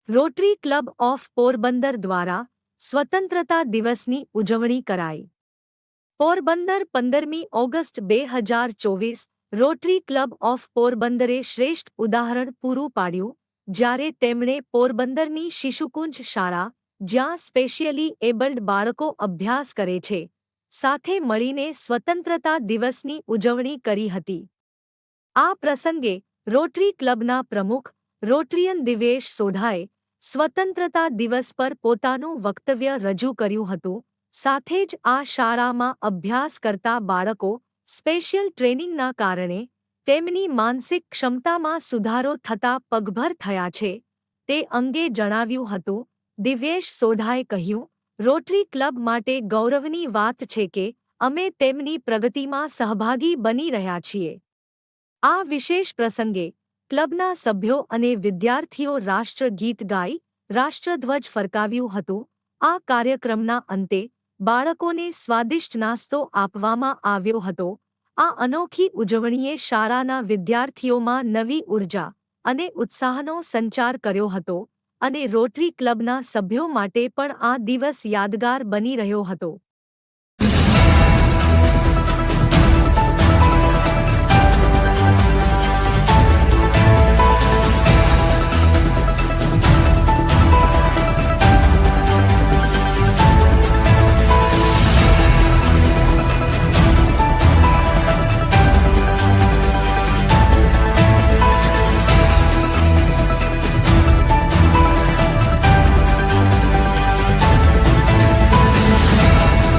Rotary Club of Porbandar દ્વારા સ્વતંત્રતા દિવસની ઉજવણી કરાઈ. પોરબંદર 15મી ઓગસ્ટ 2024 રોટરી ક્લબ ઓફ પોરબંદરે શ્રેષ્ઠ ઉદાહરણ પૂરું પાડ્યું જ્યારે તેમણે પોરબંદરની શિશુકુંજ શાળા, જ્યાં સ્પેશિયલી એબલ્ડ બાળકો અભ્યાસ કરે છે, સાથે મળીને સ્વતંત્રતા દિવસની ઉજવણી કરી હતી. આ પ્રસંગે રોટરી ક્લબના પ્રમુખ રોટરીયન દિવેશ સોઢાએ સ્વતંત્રતા દિવસ પર પોતાનું વક્તવ્ય રજૂ કર્યું હતું. સાથે જ આ શાળામાં અભ્યાસ કરતા બાળકો સ્પેશિયલ ટ્રેનિંગના કારણે તેમની માનસિક ક્ષમતામાં સુધારો થતા પગભર થયા છે, તે અંગે જણાવ્યું હતું. દિવેશ સોઢાએ કહ્યું, રોટરી ક્લબ માટે ગૌરવની વાત છે કે અમે તેમની પ્રગતિમાં સહભાગી બની રહ્યા છીએ. આ વિશેષ પ્રસંગે ક્લબના સભ્યો અને વિદ્યાર્થીઓ રાષ્ટ્રગીત ગાઈ રાષ્ટ્રધ્વજ ફરકાવ્યું હતું. આ કાર્યક્રમના અંતે બાળકોને સ્વાદિષ્ટ નાસ્તો આપવામાં આવ્યો હતો. આ અનોખી ઉજવણીએ શાળાના વિદ્યાર્થીઓમાં નવી ઉર્જા અને ઉત્સાહનો સંચાર કર્યો હતો અને રોટરી ક્લબના સભ્યો માટે પણ આ દિવસ યાદગાર બની રહ્યો હતો.